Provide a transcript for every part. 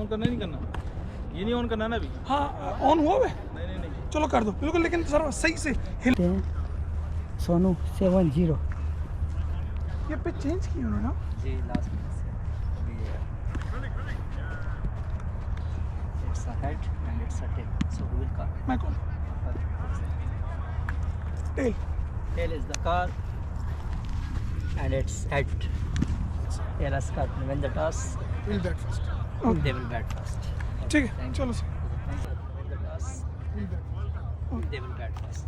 On करना नहीं करना, ये नहीं ऑन करना ना अभी। हाँ ऑन हुआ है, नहीं नहीं नहीं, चलो कर दो बिल्कुल, लेकिन जरा सही से हिल। सोनू 70 ये पे चेंज की उन्होंने ना? जी last it's a head and it's a tail, so we will car. मैं कौन? Tell. Tail is the car and it's head. Yeah, let's cut. When the toss, will bat first. they will bat first. ठीक है चलो sir. When the toss, they will bat first.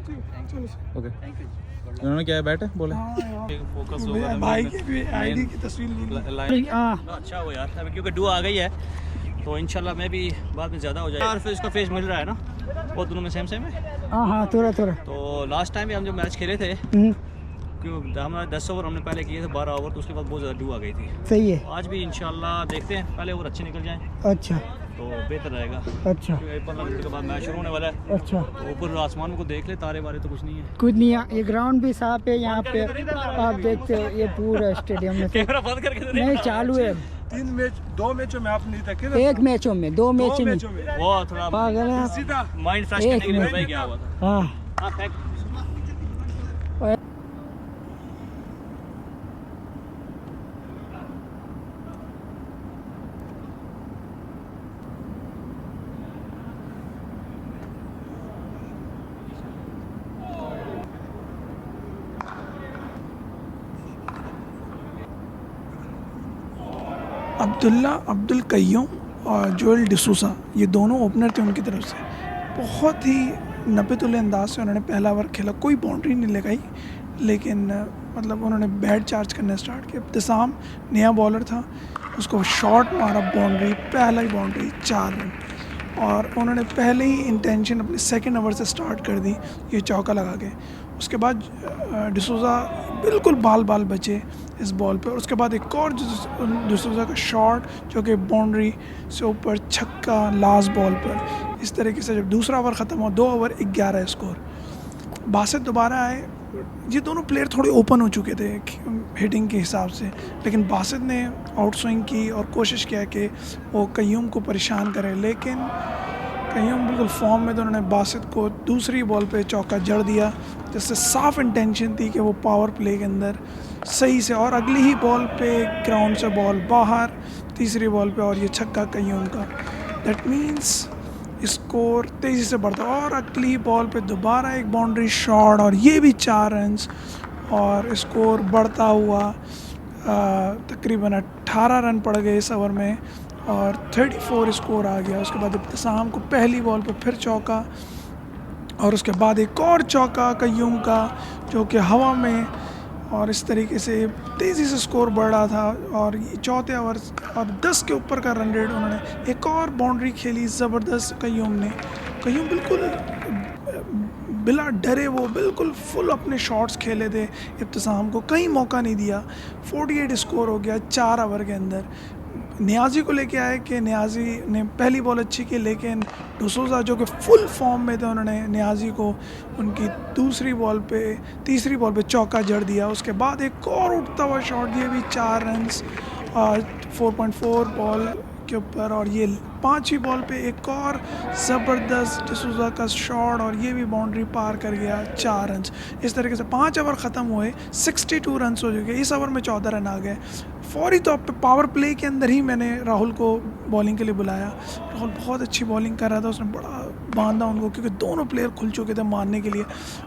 ठीक है चलो sir. Okay. Thank you. Good luck. इन्होंने क्या है बैठे बोले हाँ यार, फोकस तो होगा भैया भाई की भी आईडी की तस्वीर ली। लाइन हाँ अच्छा हो यार, अभी क्योंकि डू आ गई है तो इंशाल्लाह मैं भी बाद में ज़्यादा हो जाएगा यार। फिर इसका फेस मिल रहा है ना, वो दोनों में सेम सेम है। हाँ थोड़ा थोड़ा। तो लास्ट टाइम भी हम जो मैच खेले थे, क्यों हमारे 10 ओवर हमने पहले किए थे, 12 ओवर, तो उसके बाद बहुत ज़्यादा डू आ गई थी। सही है। आज भी इंशाल्लाह देखते हैं, पहले ओवर अच्छे निकल जाएं अच्छा तो बेहतर रहेगा, अच्छा क्योंकि 15 मिनट के बाद मैच शुरू होने वाला है। अच्छा। तो ऊपर आसमान को देख ले, तारे वारे तो कुछ नहीं है। कुछ नहीं है, ये ग्राउंड भी साफ है यहाँ पे, आप देखते हो ये पूरा स्टेडियम में। कैमरा बंद करके तो नहीं चालू है, 3 मैच 2 मैचों में आप नहीं देखे ना? एक मैचों में, 2 मैच नहीं। मैचों में वो थोड़ा पागल है आप। सीधा माइंड फ्रेश एक करने के लिए मिनट। भाई क्या हुआ था। हाँ हाँ थैंक अब्दुल्ला अब्दुल कय्यूम और जोएल डिसूसा, ये दोनों ओपनर थे उनकी तरफ से। बहुत ही नपे-तुले अंदाज से उन्होंने पहला ओवर खेला, कोई बाउंड्री नहीं लगाई, लेकिन मतलब उन्होंने बैट चार्ज करना स्टार्ट किया। इब्तिसाम नया बॉलर था, उसको शॉट मारा, बाउंड्री, पहला ही बाउंड्री, 4 रन। और उन्होंने पहले ही इंटेंशन अपने सेकंड ओवर से स्टार्ट कर दी, ये चौका लगा के। उसके बाद डिसूजा बिल्कुल बाल बचे इस बॉल पे, और उसके बाद एक और डिसूजा का शॉट जो कि बाउंड्री से ऊपर, छक्का लास्ट बॉल पर। इस तरीके से जब दूसरा ओवर ख़त्म हुआ, 2 ओवर 11 स्कोर। बासित दोबारा आए, ये दोनों प्लेयर थोड़े ओपन हो चुके थे हिटिंग के हिसाब से, लेकिन बासित ने आउट स्विंग की और कोशिश किया कि वो कय्यूम को परेशान करे, लेकिन कय्यूम बिल्कुल फॉर्म में, तो उन्होंने बासित को दूसरी बॉल पे चौका जड़ दिया, जिससे साफ इंटेंशन थी कि वो पावर प्ले के अंदर सही से, और अगली ही बॉल पे ग्राउंड से बॉल बाहर, तीसरी बॉल पे, और ये छक्का कय्यूम का। दैट मीन्स स्कोर तेज़ी से बढ़ता, और अगली बॉल पे दोबारा एक बाउंड्री शॉट, और ये भी 4 रन्स, और स्कोर बढ़ता हुआ तकरीबन 18 रन पड़ गए इस ओवर में, और 34 स्कोर आ गया। उसके बाद इब्तिसाम को पहली बॉल पे फिर चौका, और उसके बाद एक और चौका कय्यूम का जो कि हवा में, और इस तरीके से तेज़ी से स्कोर बढ़ रहा था। और ये चौथे ओवर और 10 के ऊपर का रन रेट, उन्होंने एक और बाउंड्री खेली ज़बरदस्त कय्यूम ने। कय्यूम बिल्कुल बिला डरे, वो बिल्कुल फुल अपने शॉट्स खेले थे, इब्तिसाम को कहीं मौका नहीं दिया। 48 स्कोर हो गया 4 ओवर के अंदर। नियाज़ी को लेके आए कि नियाज़ी ने पहली बॉल अच्छी की, लेकिन डिसूजा जो कि फुल फॉर्म में थे, उन्होंने नियाज़ी को उनकी तीसरी बॉल पे चौका जड़ दिया। उसके बाद एक और उठता हुआ शॉट दिए, भी 4 रन्स, 4.4 बॉल के ऊपर, और ये 5वीं बॉल पे एक और ज़बरदस्त डिसूजा का शॉट, और ये भी बाउंड्री पार कर गया, 4 रन्स। इस तरीके से 5 ओवर ख़त्म हुए, 62 रन्स हो चुके। इस ओवर में 14 रन आ गए। फौरी तौर पे पावर प्ले के अंदर ही मैंने राहुल को बॉलिंग के लिए बुलाया। राहुल बहुत अच्छी बॉलिंग कर रहा था, उसने बड़ा बांधा उनको, क्योंकि दोनों प्लेयर खुल चुके थे मारने के लिए,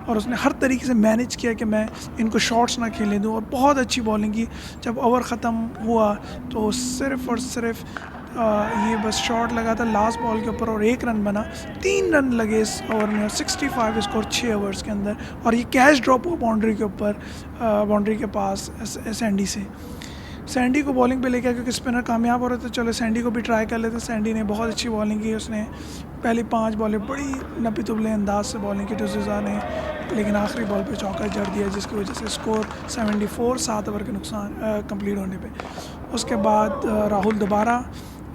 और उसने हर तरीके से मैनेज किया कि मैं इनको शॉट्स ना खेलने दूँ, और बहुत अच्छी बॉलिंग की। जब ओवर ख़त्म हुआ तो सिर्फ़ और सिर्फ ये बस शॉट लगा था लास्ट बॉल के ऊपर, और 1 रन बना। 3 रन लगे इस ओवर में, और 65 स्कोर 6 ओवर्स के अंदर। और ये कैच ड्रॉप हुआ बाउंड्री के ऊपर, बाउंड्री के पास सैंडी से। सैंडी को बॉलिंग पे लेके, क्योंकि स्पिनर कामयाब हो रहे थे, चलो सैंडी को भी ट्राई कर लेते। सैंडी ने बहुत अच्छी बॉलिंग की, उसने पहली 5 बॉलें बड़ी नपी तुबले अंदाज से बॉलिंग की डिसूजा ने, लेकिन आखिरी बॉल पे चौका जड़ दिया, जिसकी वजह से स्कोर 74, 7 ओवर के नुकसान कंप्लीट होने पे। उसके बाद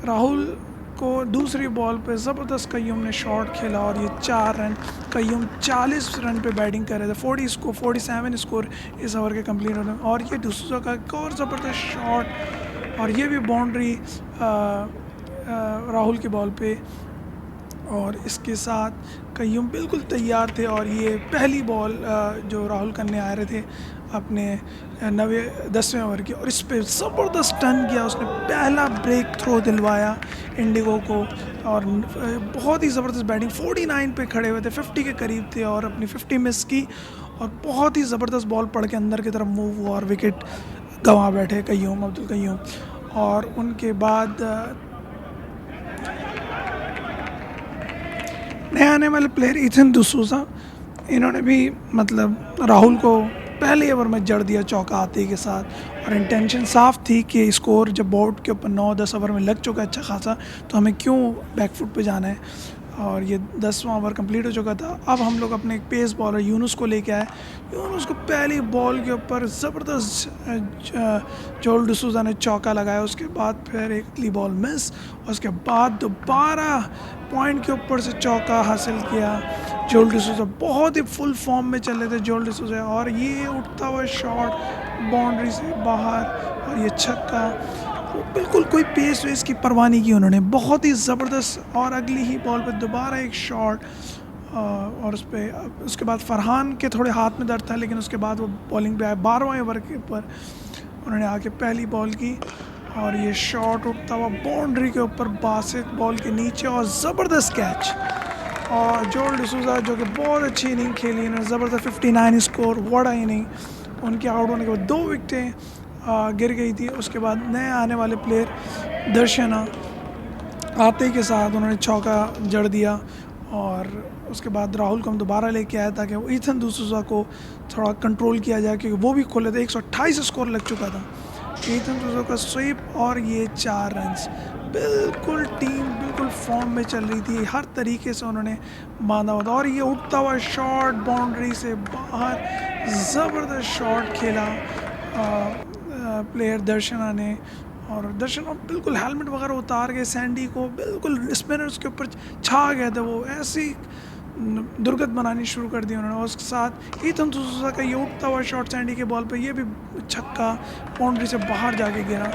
राहुल को दूसरी बॉल पे ज़बरदस्त कय्यूम ने शॉट खेला, और ये 4 रन। कय्यूम 40 रन पे बैटिंग कर रहे थे, 47 स्कोर इस ओवर के कंप्लीट होने में। और ये डिसूजा का एक और ज़बरदस्त शॉट, और ये भी बाउंड्री राहुल की बॉल पे, और इसके साथ कय्यूम बिल्कुल तैयार थे। और ये पहली बॉल जो राहुल करने आ रहे थे अपने 10वें ओवर की, और इस पे ज़बरदस्त टर्न किया उसने, पहला ब्रेक थ्रो दिलवाया इंडिगो को। और बहुत ही ज़बरदस्त बैटिंग, 49 पे खड़े हुए थे, 50 के करीब थे और अपनी 50 मिस की, और बहुत ही ज़बरदस्त बॉल पड़ के अंदर की तरफ मूव हुआ और विकेट गंवा बैठे कय्यूम, अब्दुल कय्यूम। और उनके बाद नए आने वाले प्लेयर इथन डिसूजा, इन्होंने भी मतलब राहुल को पहले ओवर में जड़ दिया चौका आते के साथ, और इंटेंशन साफ थी कि स्कोर जब बोर्ड के ऊपर 9-10 ओवर में लग चुका है अच्छा खासा, तो हमें क्यों बैकफुट पे जाना है। और ये 10वां ओवर कंप्लीट हो चुका था। अब हम लोग अपने एक पेस बॉलर यूनुस को लेके आए। यूनुस को पहली बॉल के ऊपर ज़बरदस्त जोएल डिसूजा ने चौका लगाया, उसके बाद फिर एक अगली बॉल मिस, उसके बाद दोबारा पॉइंट के ऊपर से चौका हासिल किया जोएल डिसूजा। बहुत ही फुल फॉर्म में चल रहे थे जोएल डिसूजा, और ये उठता हुआ शॉट बाउंड्री से बाहर, और ये छक्का, बिल्कुल कोई पेस वेस की परवाह नहीं की उन्होंने, बहुत ही ज़बरदस्त। और अगली ही बॉल पे दोबारा एक शॉट, और उसके बाद फरहान के थोड़े हाथ में दर्द था, लेकिन उसके बाद वो बॉलिंग पे आए 12वें ओवर के ऊपर उन्होंने आके पहली बॉल की, और ये शॉट उठता हुआ बाउंड्री के ऊपर बासित बॉल के नीचे, और ज़बरदस्त कैच। और जोएल डिसूजा जो कि बहुत अच्छी इनिंग खेली, इन्होंने ज़बरदस्त 59 स्कोर, बड़ा इनिंग। उनके आउट होने के बाद 2 विकेटें गिर गई थी। उसके बाद नए आने वाले प्लेयर दर्शना आते के साथ उन्होंने चौका जड़ दिया, और उसके बाद राहुल को हम दोबारा लेके आए ताकि वो इथन डिसूजा को थोड़ा कंट्रोल किया जाए, क्योंकि वो भी खोले थे। 128 स्कोर लग चुका था। इथन डिसूजा का स्वीप, और ये 4 रन्स, बिल्कुल टीम बिल्कुल फॉर्म में चल रही थी, हर तरीके से उन्होंने बांधा हुआ था। और ये उठता हुआ शॉट बाउंड्री से बाहर, ज़बरदस्त शॉट खेला प्लेयर दर्शना ने, और दर्शना बिल्कुल हेलमेट वगैरह उतार के सैंडी को बिल्कुल स्पिनर्स के ऊपर छा गए थे, वो ऐसी दुर्गत बनानी शुरू कर दी उन्होंने। और उसके साथ इथन डिसूजा का ये उठता हुआ शॉट सैंडी के बॉल पे, ये भी छक्का बाउंड्री से बाहर जाके गिरा।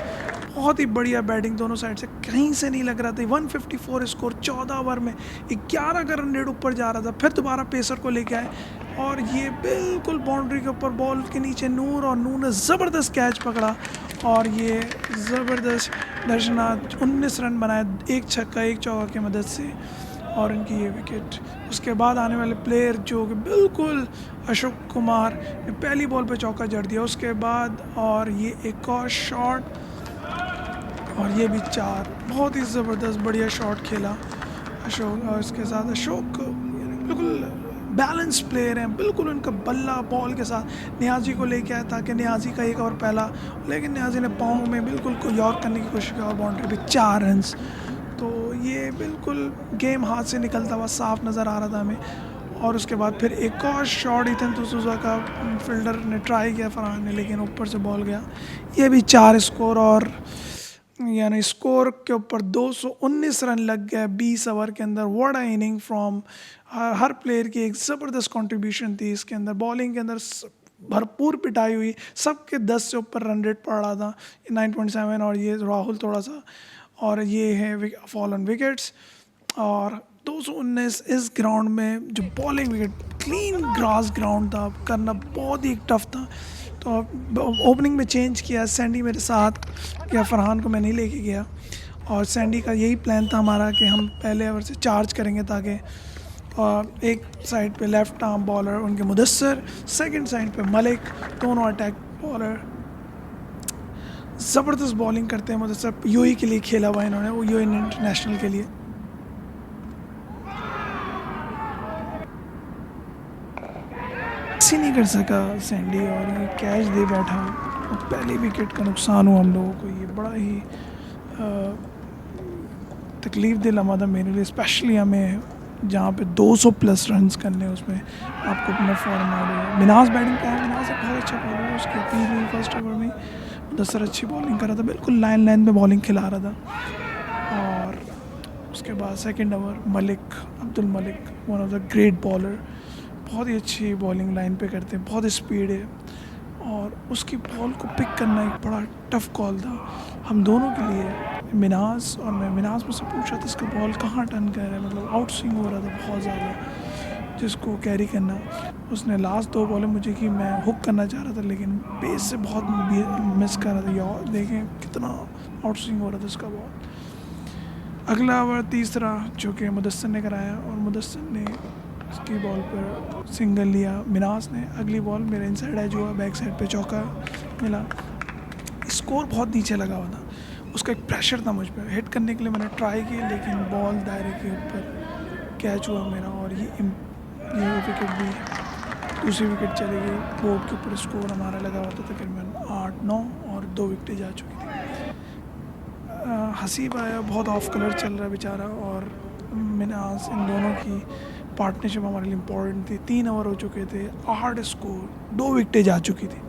बहुत ही बढ़िया बैटिंग दोनों साइड से, कहीं से नहीं लग रहा था। 154 स्कोर 14 ओवर में, 11 का रन रेट ऊपर जा रहा था। फिर दोबारा पेसर को लेके आए, और ये बिल्कुल बाउंड्री के ऊपर बॉल के नीचे नूर, और नूर ने ज़बरदस्त कैच पकड़ा, और ये ज़बरदस्त दर्शना 19 रन बनाए, एक छक्का एक चौका की मदद से, और इनकी ये विकेट। उसके बाद आने वाले प्लेयर जो कि बिल्कुल अशोक कुमार ने पहली बॉल पे चौका जड़ दिया, उसके बाद और ये एक और शॉट, और ये भी 4, बहुत ही ज़बरदस्त बढ़िया शॉट खेला अशोक। और इसके साथ अशोक बिल्कुल बैलेंस प्लेयर हैं, बिल्कुल उनका बल्ला बॉल के साथ न्याजी को लेके आया ताकि न्याजी का एक ओवर पहला, लेकिन न्याजी ने पाँव में बिल्कुल को यॉर्क करने की कोशिश की, और बाउंड्री पे 4 रन्स। तो ये बिल्कुल गेम हाथ से निकलता हुआ साफ नज़र आ रहा था हमें। और उसके बाद फिर एक और शॉट इथन डिसूजा का फील्डर ने ट्राई किया फरहान ने, लेकिन ऊपर से बॉल गया। ये भी 4 स्कोर, और यानी स्कोर के ऊपर 219 रन लग गए 20 ओवर के अंदर। What a inning from her player की, एक ज़बरदस्त कंट्रीब्यूशन थी इसके अंदर। बॉलिंग के अंदर भरपूर पिटाई हुई, सबके 10 से ऊपर रन रेट पड़ रहा था, 9.7, और ये राहुल थोड़ा सा, और ये है फॉलन विकेट्स। और 219 इस ग्राउंड में जो bowling wicket, clean grass ground था, करना बहुत ही टफ था। तो ओपनिंग में चेंज किया, सैंडी मेरे साथ या फरहान को मैं नहीं लेके गया, और सैंडी का यही प्लान था हमारा कि हम पहले ओवर से चार्ज करेंगे ताकि एक साइड पे लेफ़्ट आर्म बॉलर उनके मुदस्सर, सेकंड साइड पे मलिक, दोनों अटैक बॉलर ज़बरदस्त बॉलिंग करते हैं। मुदस्सर यूएई के लिए खेला हुआ इन्होंने, वो यूएई इंटरनेशनल के लिए। ऐसे नहीं कर सका सैंडी, और ये कैच दे बैठा, और पहली विकेट का नुकसान हुआ हम लोगों को। ये बड़ा ही तकलीफ़ दिल लम्हा था मेरे लिए, स्पेशली हमें जहाँ पे 200 प्लस रन्स करने, उसमें आपको अपना फॉर्म आउट। मिनाज बैटिंग का है, मिनाज एक बहुत अच्छा बॉलर है, उसकी अपील हुई फर्स्ट ओवर में, मुदस्सर अच्छी बॉलिंग कर रहा था, बिल्कुल लाइन पे बॉलिंग खिला रहा था। और उसके बाद second over Malik, Abdul Malik, one of the great bowler, बहुत ही अच्छी बॉलिंग लाइन पे करते हैं, बहुत स्पीड है, और उसकी बॉल को पिक करना एक बड़ा टफ कॉल था हम दोनों के लिए। मिनाज, और मैं मिनाज मुझसे पूछ रहा था इसका बॉल कहाँ टर्न कर रहा है, मतलब आउट स्विंग हो रहा था बहुत ज़्यादा जिसको कैरी करना। उसने लास्ट 2 बॉलें मुझे की, मैं हुक करना चाह रहा था लेकिन बेस से बहुत मिस कर रहा था। यार देखें कितना आउट स्विंग हो रहा था उसका बॉल। अगला ओवर तीसरा जो कि मुदस्सिर ने कराया और मुदस्सिर ने उसकी बॉल पर सिंगल लिया। मिनाज ने अगली बॉल मेरे इनसाइड एज हुआ, बैक साइड पे चौका मिला। स्कोर बहुत नीचे लगा हुआ था, उसका एक प्रेशर था मुझ पर, हिट करने के लिए मैंने ट्राई की लेकिन बॉल दायरे के ऊपर कैच हुआ मेरा और ये विकेट भी, दूसरी विकेट चली गई। बोर्ड के ऊपर स्कोर हमारा लगा हुआ था तकरीबन 8-9 और 2 विकेटें जा चुकी थी। हसीब आया, बहुत ऑफ कलर चल रहा है बेचारा, और मिनाज, इन दोनों की पार्टनरशिप हमारे लिए इम्पोर्टेंट थी। 3 ओवर हो चुके थे, 8 स्कोर, 2 विकेटें जा चुकी थी।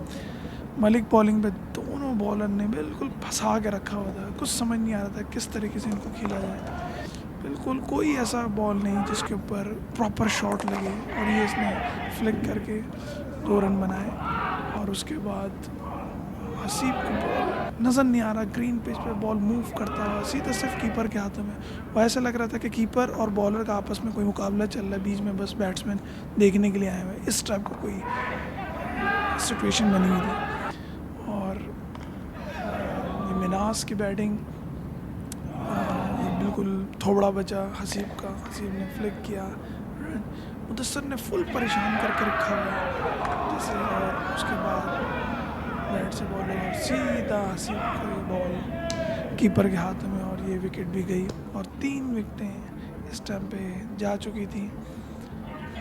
मलिक बॉलिंग पे दोनों बॉलर ने बिल्कुल फंसा के रखा हुआ था, कुछ समझ नहीं आ रहा था किस तरीके से इनको खेला जाए। बिल्कुल कोई ऐसा बॉल नहीं जिसके ऊपर प्रॉपर शॉट लगे, और ये इसने फ्लिक करके 2 रन बनाए। और उसके बाद हसीब को बॉल नज़र नहीं आ रहा, ग्रीन पिच पे बॉल मूव करता हुआ सीधा सिर्फ कीपर के हाथों में। वो ऐसा लग रहा था कि कीपर और बॉलर का आपस में कोई मुकाबला चल रहा है, बीच में बस बैट्समैन देखने के लिए आए हुए, इस टाइप का कोई सिचुएशन बनी हुई थी। और मिनाज की बैटिंग बिल्कुल थोड़ा बचा हसीब का, हसीब ने फ्लिक किया, मुदस्सिर ने फुल परेशान करके रखा हुआ जैसे, और उसके बाद बैट से बॉल लगा सीधा हसीब की बॉल कीपर के हाथ में, और ये विकेट भी गई और 3 विकेटें इस टाइम पे जा चुकी थी।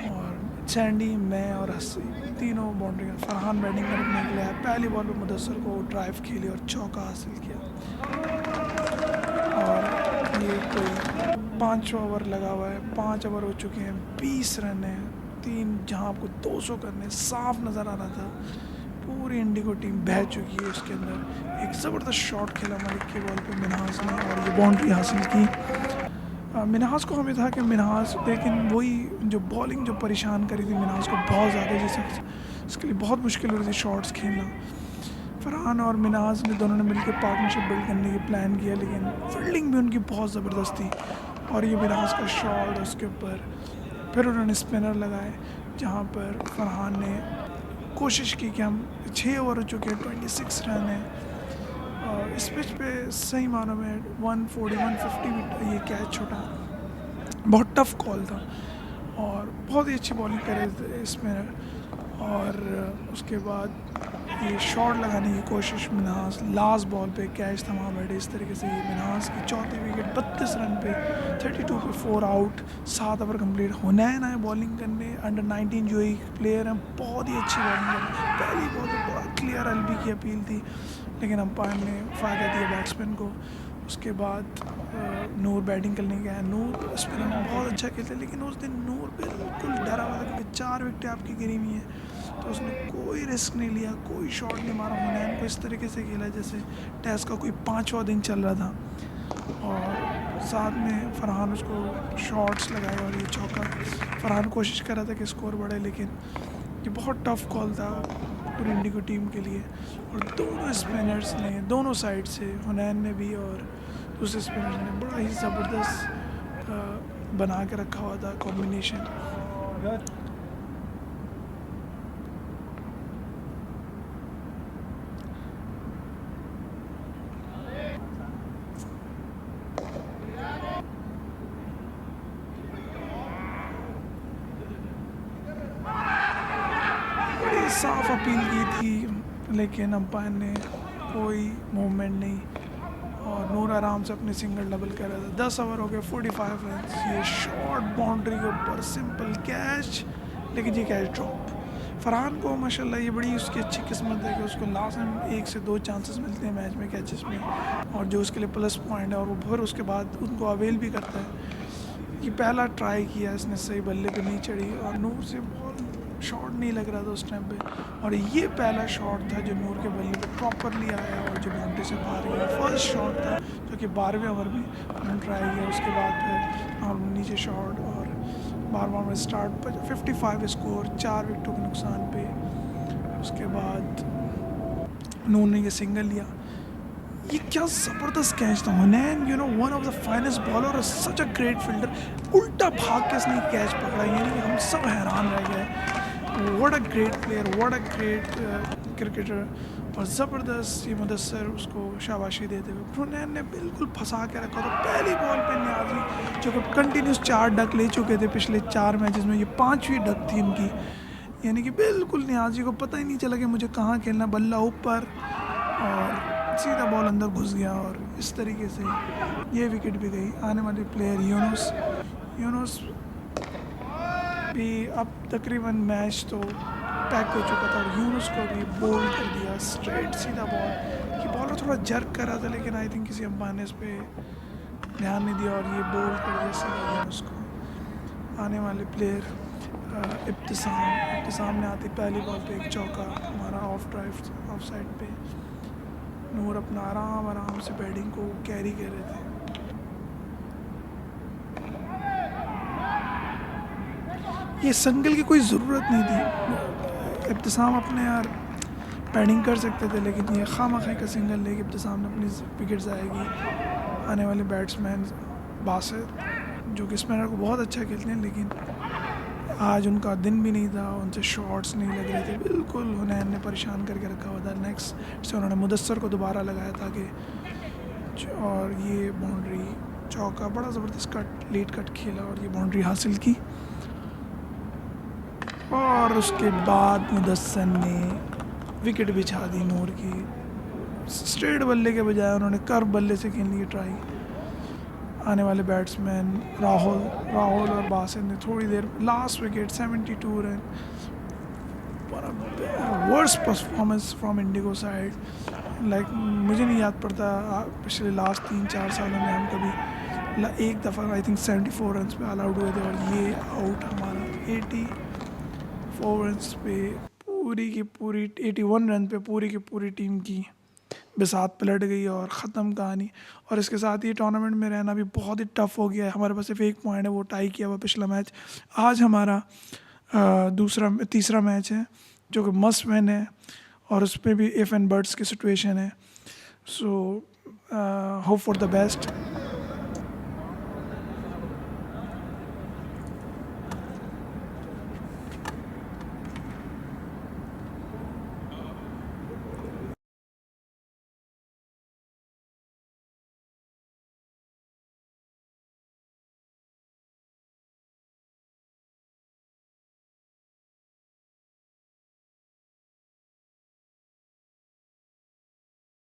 और सैंडी, मैं और हसीब तीनों बाउंड्री। फरहान बैटिंग करने के लिए आया, पहली बॉल पे मुदस्सिर को ड्राइव खेली और चौका हासिल किया। और ये कोई 5 ओवर लगा हुआ है, 5 ओवर हो चुके हैं, 20 रन है, 3 जहां आपको 200 करने साफ नज़र आ रहा था। पूरी इंडिगो टीम बह चुकी है इसके अंदर। एक ज़बरदस्त शॉट खेला मलिक की बॉल पे मिनहास ने और ये बाउंड्री हासिल की। मिनहास को हमें था कि मिनहास, लेकिन वही जो बॉलिंग जो परेशान करी थी मिनहास को बहुत ज़्यादा, जैसे इसके लिए बहुत मुश्किल हो रही थी शॉट्स खेलना। फरहान और मिनहास ने दोनों ने मिलकर पार्टनरशिप बिल्ड करने की प्लान किया, लेकिन फील्डिंग भी उनकी बहुत ज़बरदस्त थी। और ये मिनहास का शॉट, उसके ऊपर फिर उन्होंने स्पिनर लगाए, जहाँ पर फरहान ने कोशिश की कि हम 6 ओवर हो चुके हैं, 26 रन है, इस पिच पे सही मानों में 140-150 भी ये कैच छोटा, बहुत टफ कॉल था और बहुत ही अच्छी बॉलिंग करे थे स्पिनर। और उसके बाद ये शॉट लगाने की कोशिश, मिनहास लास्ट बॉल पे कैच थमा बैठे। इस तरीके से ये मिनहास की चौथी विकेट 32 रन पे, 32 पे 4 आउट, 7 ओवर कम्प्लीट। हुनैन आए बॉलिंग करने, अंडर-19 जो एक प्लेयर हैं, बहुत ही अच्छी बॉलिंग कर, पहली बॉल पर बड़ा क्लियर एलबी की अपील थी, लेकिन अंपायर ने फ़ायदा दिया बैट्समैन को। उसके बाद नूर बैटिंग करने गया। नूर स्पिनर बहुत अच्छा खेलते, लेकिन उस दिन नूर बिल्कुल डरा हुआ था क्योंकि 4 विकेटें आपकी गिरी हुई हैं, तो उसने कोई रिस्क नहीं लिया, कोई शॉट नहीं मारा। हुनैन को इस तरीके से खेला जैसे टेस्ट का कोई 5वां दिन चल रहा था। और साथ में फरहान उसको शॉट्स लगाए और ये चौका। फरहान कोशिश कर रहा था कि स्कोर बढ़े, लेकिन ये बहुत टफ कॉल था पूरी इंडिगो टीम के लिए। और दोनों स्पिनर्स ने, दोनों साइड से, हुनैन ने भी और दूसरे स्पिनर्स ने बड़ा ही ज़बरदस्त बना के रखा हुआ था कॉम्बिनेशन। बड़ी साफ अपील की थी, लेकिन अंपायर ने कोई मूवमेंट नहीं और नूर आराम से अपने सिंगल डबल कर रहा था। 10 ओवर हो गए, 45 रन। ये शॉर्ट बाउंड्री के ऊपर सिंपल कैच, लेकिन ये कैच ड्रॉप। फरहान को माशाल्लाह ये बड़ी उसकी अच्छी किस्मत है कि उसको लास्ट में 1 से 2 चांसेस मिलते हैं मैच में कैचेस में, और जो उसके लिए प्लस पॉइंट है, और वो फिर उसके बाद उनको अवेल भी करता है। ये पहला ट्राई किया इसने, सही बल्ले पे नहीं चढ़ी और नूर से बॉल शॉट नहीं लग रहा था उस टाइम पे, और ये पहला शॉट था जो नूर के बल्ले पे प्रॉपरली आया और जो बाउंड्री से बाहर गया। फर्स्ट शॉट था जो कि 12वें ओवर में उन्होंने ट्राई किया। उसके बाद फिर और नीचे शॉट और 12वां ओवर स्टार्ट पर 55 स्कोर, 4 विकेटों के नुकसान पे। उसके बाद नूर ने ये सिंगल लिया। ये क्या ज़बरदस्त कैच था। Hunain you know one of the finest bowler और सच अ ग्रेट फील्डर, उल्टा भाग के इसने कैच पकड़ा, यानी हम सब हैरान रह गए। What a great player, what a great cricketer. और ज़बरदस्त ये मुदस्सर उसको शाबाशी देते हुए, हुनैन ने बिल्कुल फंसा के रखा था। पहली बॉल पे न्याजी जो कि कंटिन्यूस 4 डक ले चुके थे पिछले 4 मैचेस में, ये 5वीं डक थी इनकी, यानी कि बिल्कुल न्याजी को पता ही नहीं चला कि मुझे कहाँ खेलना, बल्ला ऊपर और सीधा बॉल अंदर घुस गया। और इस तरीके से ये विकेट भी गई। आने वाले प्लेयर यूनुस भी अब तकरीबन मैच तो पैक हो चुका था और यूनुस को भी बोल कर दिया स्ट्रेट सीधा बॉल। ये बॉलर थोड़ा जर्क कर रहा था लेकिन आई थिंक किसी अंपायर ने इस पर ध्यान नहीं दिया और ये बोल कर दिया सीधा यूनुस को। आने वाले प्लेयर इब्तिसाम ने आती पहली बॉल पे एक चौका हमारा ऑफ ड्राइव ऑफ साइड पे। नूर अपना आराम से बैटिंग को कैरी कर रहे थे। ये संगल की कोई ज़रूरत नहीं थी, इब्तिसाम अपने यार बैटिंग कर सकते थे, लेकिन ये खामखा का सिंगल लेके इब्तिसाम ने अपनी विकेट जाएगी। आने वाले बैट्समैन बासित जो कि स्पिनर को बहुत अच्छा खेलते हैं, लेकिन आज उनका दिन भी नहीं था, उनसे शॉट्स नहीं लग रहे थे, बिल्कुल हुनैन ने परेशान करके रखा हुआ था। नेक्स्ट से उन्होंने मुदस्सर को दोबारा लगाया था कि और ये बाउंड्री चौका, बड़ा ज़बरदस्त कट लेट कट खेला और ये बाउंड्री हासिल की। और उसके बाद मुदस्सर ने विकेट बिछा दी नूर की। स्ट्रेट बल्ले के बजाय उन्होंने कर्व बल्ले से खेलने की ट्राई। आने वाले बैट्समैन राहुल और बासित ने थोड़ी देर last wicket 72 run. Worst performance from indigo side, like मुझे नहीं याद पड़ता पिछले लास्ट 3-4 सालों में हम कभी एक दफ़ा आई थिंक 74 रन पे ऑल आउट हुए थे और ये आउट हमारा 84 रन पे पूरी की पूरी 81 रन पे पूरी की पूरी टीम की बिसात पलट गई और ख़त्म कहानी। और इसके साथ ही टूर्नामेंट में रहना भी बहुत ही टफ़ हो गया है। हमारे पास सिर्फ 1 पॉइंट है, वो टाई किया हुआ पिछला मैच। आज हमारा तीसरा मैच है जो कि मस्ट विन है और उस पर भी इफ़ एंड बट्स की सिचुएशन है। So hope for the best.